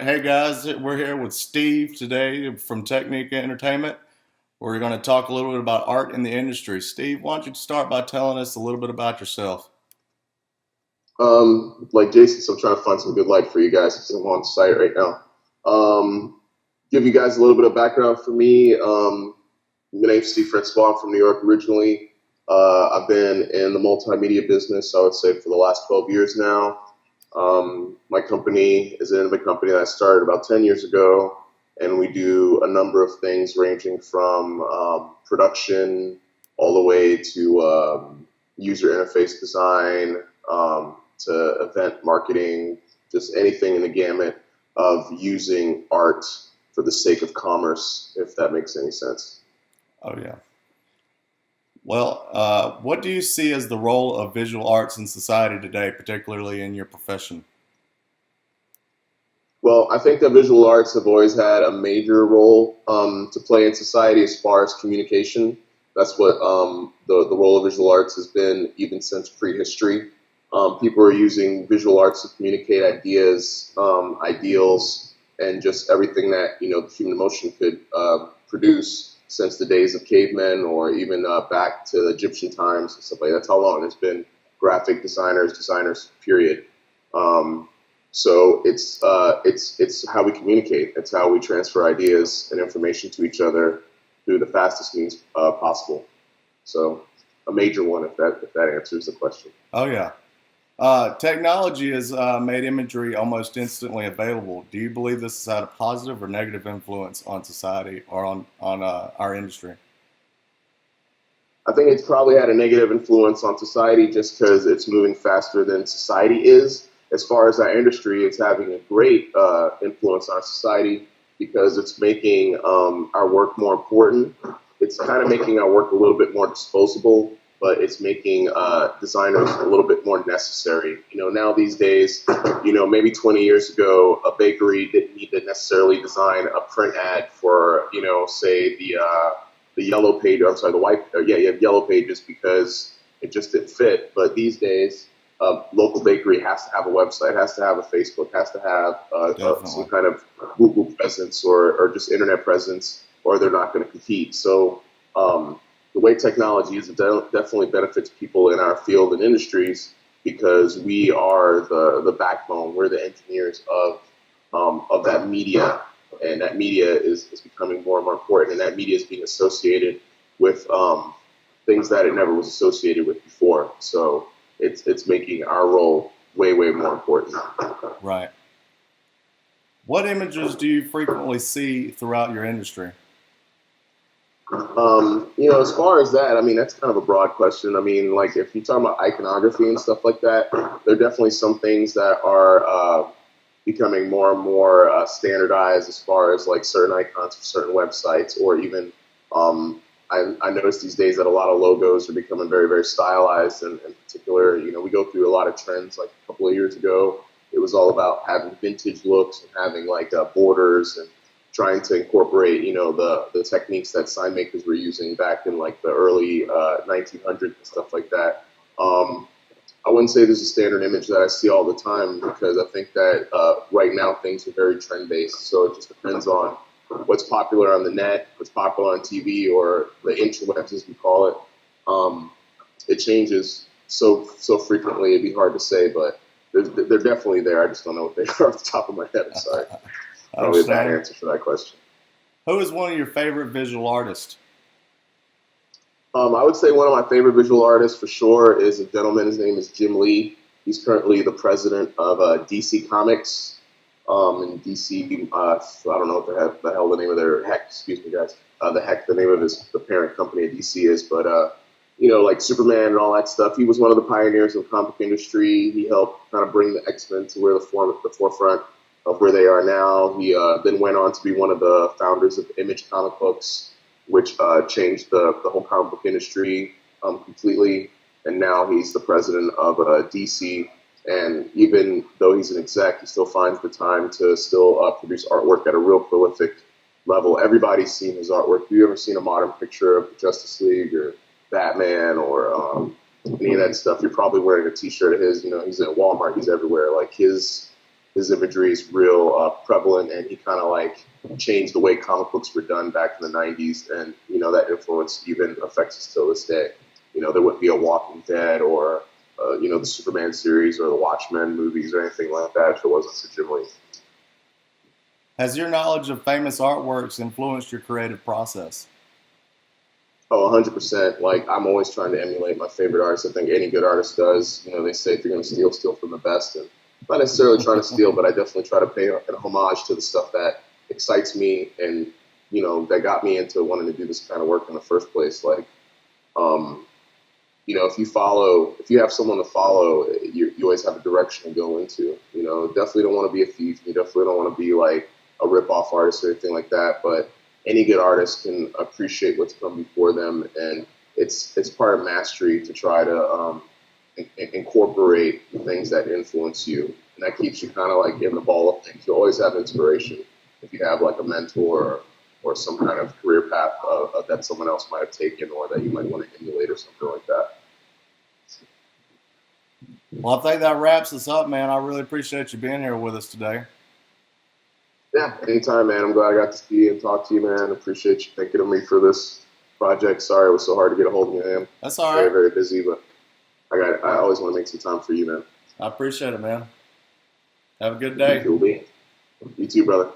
Hey guys, we're here with Steve today from Technique Entertainment. We're going to talk a little bit about art in the industry. Steve, why don't you start by telling us a little bit about yourself? Like Jason, so I'm trying to find some good light for you guys because I'm on site right now. Give you guys a little bit of background for me. My name's Steve Francois. I'm from New York originally. I've been in the multimedia business, I would say, for the last 12 years now. My company is an innovative company that I started about 10 years ago, and we do a number of things ranging from production all the way to user interface design, to event marketing, just anything in the gamut of using art for the sake of commerce, if that makes any sense. Oh, yeah. Well, what do you see as the role of visual arts in society today, particularly in your profession? Well, I think that visual arts have always had a major role to play in society as far as communication. That's what the role of visual arts has been even since prehistory. People are using visual arts to communicate ideas, ideals, and just everything that the human emotion could produce since the days of cavemen, or even back to the Egyptian times and stuff like that. That's how long it's been. Graphic designers, period. Um, so it's how we communicate. It's how we transfer ideas and information to each other through the fastest means possible. So a major one, if that answers the question. Oh, yeah. Technology has made imagery almost instantly available. Do you believe this has had a positive or negative influence on society or on our industry? I think it's probably had a negative influence on society just because it's moving faster than society is. As far as our industry, it's having a great influence on our society because it's making our work more important. It's kind of making our work a little bit more disposable, but it's making designers a little bit more necessary. Now these days, maybe 20 years ago, a bakery didn't need to necessarily design a print ad for, say the yellow page. I'm sorry, the white. Yeah, you have yellow pages because it just didn't fit. But these days, a local bakery has to have a website, has to have a Facebook, has to have some Definitely. kind of Google presence or just internet presence, or they're not going to compete. So the way technology is, it definitely benefits people in our field and industries because we are the backbone. We're the engineers of that media, and that media is becoming more and more important, and that media is being associated with things that it never was associated with before. So it's making our role way more important. Right. What images do you frequently see throughout your industry? As far as that, I mean, that's kind of a broad question. I mean, like if you're talking about iconography and stuff like that, there are definitely some things that are becoming more and more standardized as far as like certain icons for certain websites, or even I noticed these days that a lot of logos are becoming very stylized. And in particular, we go through a lot of trends. Like a couple of years ago, it was all about having vintage looks and having like borders and trying to incorporate, the techniques that sign makers were using back in like the early 1900s and stuff like that. I wouldn't say there's a standard image that I see all the time because I think that right now things are very trend based. So it just depends on what's popular on the net, what's popular on TV, or the interwebs as we call it. It changes so frequently. It'd be hard to say, but they're definitely there. I just don't know what they are off the top of my head. I'm sorry. Probably a bad Understandable. answer for that question. Who is one of your favorite visual artists? I would say one of my favorite visual artists for sure is a gentleman. His name is Jim Lee. He's currently the president of DC Comics. And DC, I don't know what the hell the name of their heck. Excuse me, guys. The name of the parent company at DC is, but like Superman and all that stuff. He was one of the pioneers of the comic industry. He helped kind of bring the X Men to where the forefront of where they are now. He then went on to be one of the founders of Image Comic Books, which changed the whole comic book industry completely. And now he's the president of DC. And even though he's an exec, he still finds the time to still produce artwork at a real prolific level. Everybody's seen his artwork. Have you ever seen a modern picture of the Justice League or Batman or any of that stuff? You're probably wearing a T-shirt of his. He's at Walmart. He's everywhere. Like his imagery is real prevalent, and he kind of like changed the way comic books were done back in the 90s, and that influence even affects us till this day. There wouldn't be a Walking Dead or the Superman series or the Watchmen movies or anything like that if it wasn't for Jim Lee. Has your knowledge of famous artworks influenced your creative process? Oh, 100%. Like, I'm always trying to emulate my favorite artists. I think any good artist does. They say if you're going to steal, steal from the best. And not necessarily trying to steal, but I definitely try to pay an homage to the stuff that excites me and, that got me into wanting to do this kind of work in the first place. Like, if you have someone to follow, you always have a direction to go into. Definitely don't want to be a thief. You definitely don't want to be like a rip-off artist or anything like that. But any good artist can appreciate what's come before them, and it's part of mastery to try to incorporate things that influence you, and that keeps you kind of like in the ball of things. You always have inspiration if you have like a mentor or some kind of career path that someone else might have taken or that you might want to emulate or something like that. Well, I think that wraps us up, man. I really appreciate you being here with us today. Yeah, anytime, man. I'm glad I got to see you and talk to you, man. Appreciate you thinking of me for this project. Sorry it was so hard to get a hold of you, man. That's all right. Very, very busy, but I always want to make some time for you, man. I appreciate it, man. Have a good day. You too, brother.